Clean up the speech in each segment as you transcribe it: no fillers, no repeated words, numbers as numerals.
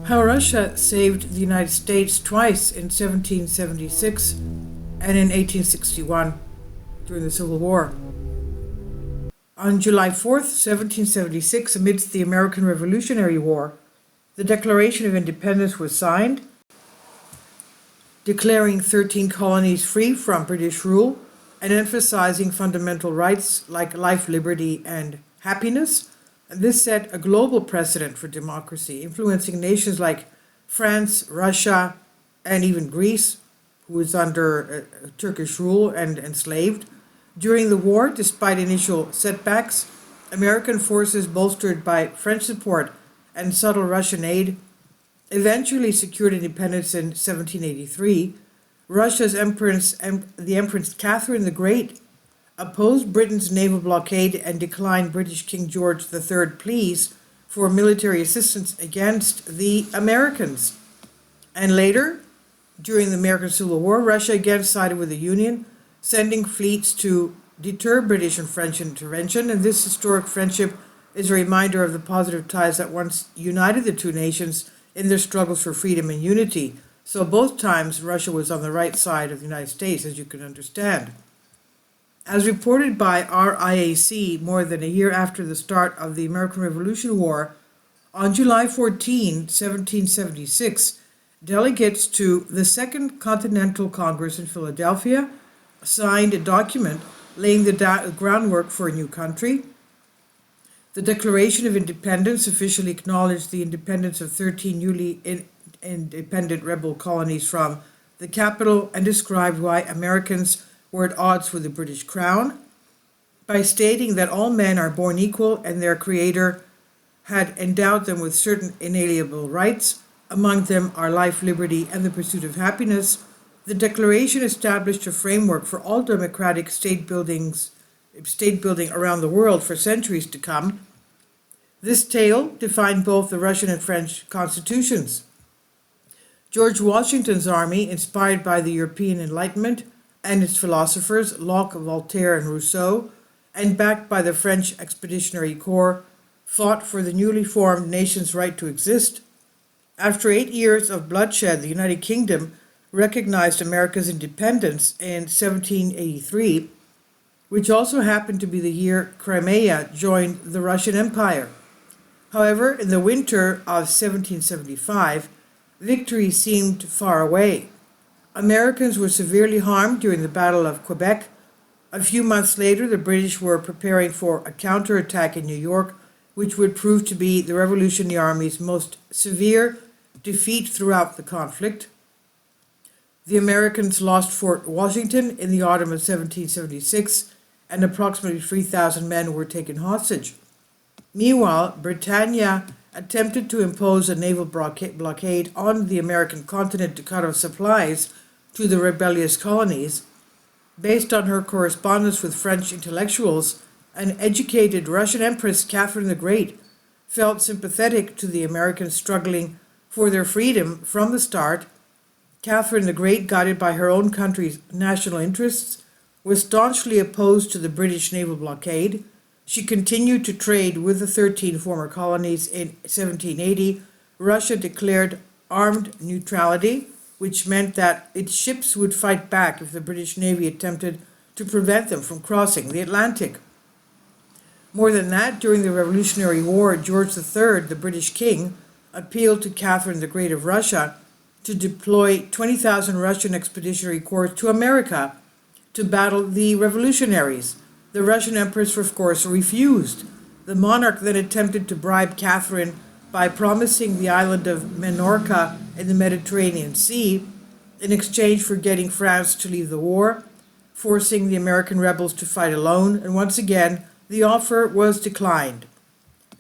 How Russia saved the United States twice in 1776 and in 1861 during the Civil War. On July 4th, 1776, amidst the American Revolutionary War, the Declaration of Independence was signed, declaring 13 colonies free from British rule and emphasizing fundamental rights like life, liberty, and happiness. And this set a global precedent for democracy, influencing nations like France, Russia, and even Greece, who was under Turkish rule and enslaved. During the war, despite initial setbacks, American forces, bolstered by French support and subtle Russian aid, eventually secured independence in 1783. Russia's the Empress Catherine the Great, opposed Britain's naval blockade and declined British King George III pleas for military assistance against the Americans. And later, during the American Civil War, Russia again sided with the Union, sending fleets to deter British and French intervention. And this historic friendship is a reminder of the positive ties that once united the two nations in their struggles for freedom and unity. So both times, Russia was on the right side of the United States, as you can understand. As reported by RIAC more than a year after the start of the American Revolution War, on July 14, 1776, delegates to the Second Continental Congress in Philadelphia signed a document laying the groundwork for a new country. The Declaration of Independence officially acknowledged the independence of 13 newly independent rebel colonies from the capital and described why Americans were at odds with the British Crown by stating that all men are born equal and their Creator had endowed them with certain inalienable rights. Among them are life, liberty, and the pursuit of happiness. The Declaration established a framework for all democratic state building around the world for centuries to come. This tale defined both the Russian and French constitutions. George Washington's army, inspired by the European Enlightenment and its philosophers Locke, Voltaire, and Rousseau, and backed by the French Expeditionary Corps, fought for the newly formed nation's right to exist. After 8 years of bloodshed, the United Kingdom recognized America's independence in 1783, which also happened to be the year Crimea joined the Russian Empire. However, in the winter of 1775, victory seemed far away. Americans were severely harmed during the Battle of Quebec. A few months later, the British were preparing for a counterattack in New York, which would prove to be the Revolutionary Army's most severe defeat throughout the conflict. The Americans lost Fort Washington in the autumn of 1776, and approximately 3,000 men were taken hostage. Meanwhile, Britannia attempted to impose a naval blockade on the American continent to cut off supplies to the rebellious colonies. Based on her correspondence with French intellectuals, an educated Russian Empress Catherine the Great felt sympathetic to the Americans struggling for their freedom from the start. Catherine the Great, guided by her own country's national interests, was staunchly opposed to the British naval blockade. She continued to trade with the 13 former colonies. In 1780, Russia declared armed neutrality, which meant that its ships would fight back if the British Navy attempted to prevent them from crossing the Atlantic. More than that, during the Revolutionary War, George III, the British king, appealed to Catherine the Great of Russia to deploy 20,000 Russian Expeditionary Corps to America to battle the revolutionaries. The Russian Empress, of course, refused. The monarch then attempted to bribe Catherine by promising the island of Minorca in the Mediterranean Sea in exchange for getting France to leave the war, forcing the American rebels to fight alone, and once again, the offer was declined.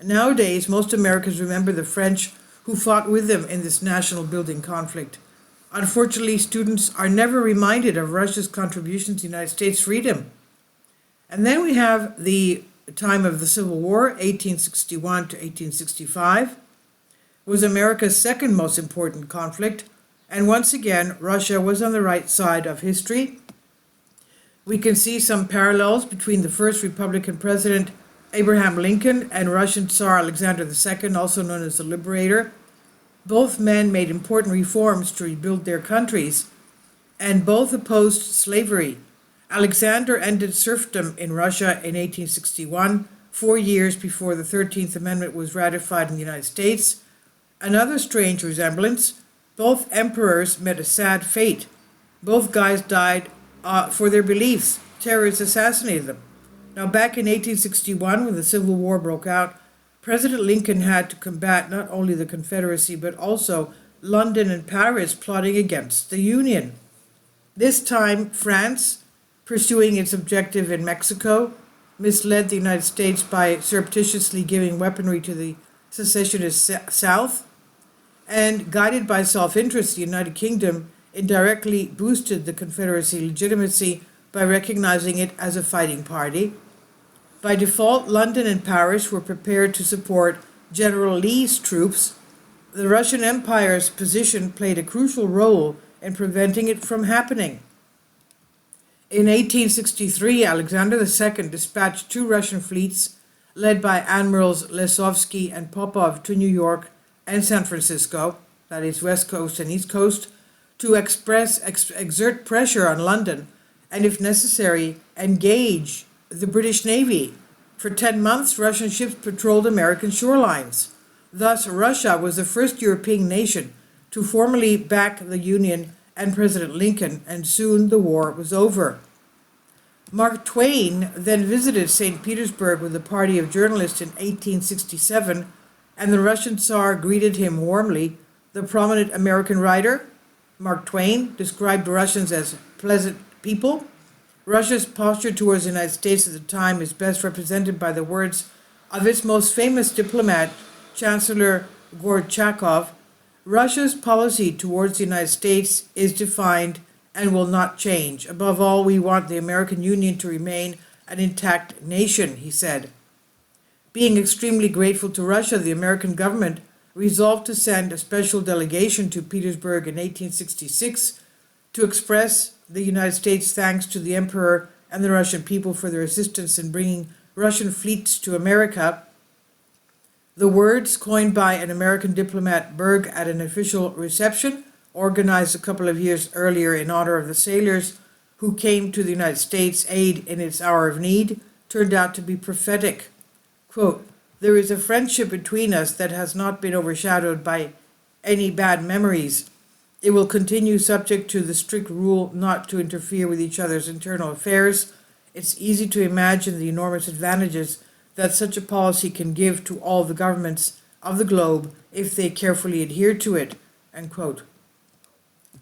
Nowadays, most Americans remember the French who fought with them in this national building conflict. Unfortunately, students are never reminded of Russia's contributions to the United States' freedom. And then we have the time of the Civil War, 1861 to 1865, was America's second most important conflict, and once again, Russia was on the right side of history. We can see some parallels between the first Republican president, Abraham Lincoln, and Russian Tsar Alexander II, also known as the Liberator. Both men made important reforms to rebuild their countries, and both opposed slavery. Alexander ended serfdom in Russia in 1861, 4 years before the 13th Amendment was ratified in the United States. Another strange resemblance: both emperors met a sad fate. Both guys died for their beliefs. Terrorists assassinated them. Now, back in 1861, when the Civil War broke out, President Lincoln had to combat not only the Confederacy but also London and Paris plotting against the Union. This time, France, pursuing its objective in Mexico, misled the United States by surreptitiously giving weaponry to the secessionist South, and guided by self-interest, the United Kingdom indirectly boosted the Confederacy legitimacy by recognizing it as a fighting party. By default, London and Paris were prepared to support General Lee's troops. The Russian Empire's position played a crucial role in preventing it from happening. In 1863, Alexander II dispatched 2 Russian fleets, led by Admirals Lesovsky and Popov, to New York and San Francisco, that is West Coast and East Coast, to exert pressure on London and, if necessary, engage the British Navy. For 10 months, Russian ships patrolled American shorelines. Thus, Russia was the first European nation to formally back the Union and President Lincoln, and soon the war was over. Mark Twain then visited St. Petersburg with a party of journalists in 1867, and the Russian Tsar greeted him warmly. The prominent American writer, Mark Twain, described the Russians as pleasant people. Russia's posture towards the United States at the time is best represented by the words of its most famous diplomat, Chancellor Gorchakov: "Russia's policy towards the United States is defined and will not change. Above all, we want the American Union to remain an intact nation," he said. Being extremely grateful to Russia, the American government resolved to send a special delegation to Petersburg in 1866 to express the United States' thanks to the Emperor and the Russian people for their assistance in bringing Russian fleets to America. The words, coined by an American diplomat, Berg, at an official reception organized a couple of years earlier in honor of the sailors who came to the United States' aid in its hour of need, turned out to be prophetic. Quote, "There is a friendship between us that has not been overshadowed by any bad memories. It will continue subject to the strict rule not to interfere with each other's internal affairs. It's easy to imagine the enormous advantages that such a policy can give to all the governments of the globe if they carefully adhere to it." End quote.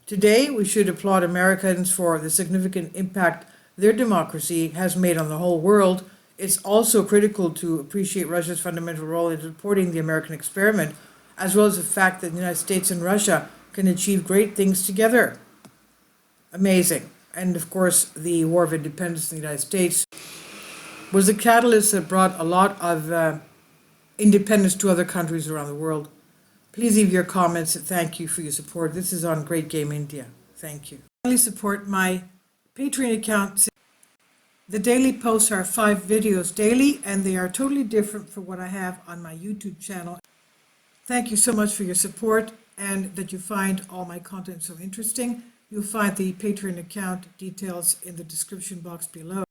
Today, we should applaud Americans for the significant impact their democracy has made on the whole world. It's also critical to appreciate Russia's fundamental role in supporting the American experiment, as well as the fact that the United States and Russia can achieve great things together. Amazing. And of course, the War of Independence in the United States was a catalyst that brought a lot of independence to other countries around the world. Please leave your comments and thank you for your support. This is on Great Game India. Thank you. Finally, support my Patreon account. The daily posts are 5 videos daily, and they are totally different from what I have on my YouTube channel. Thank you so much for your support and that you find all my content so interesting. You'll find the Patreon account details in the description box below.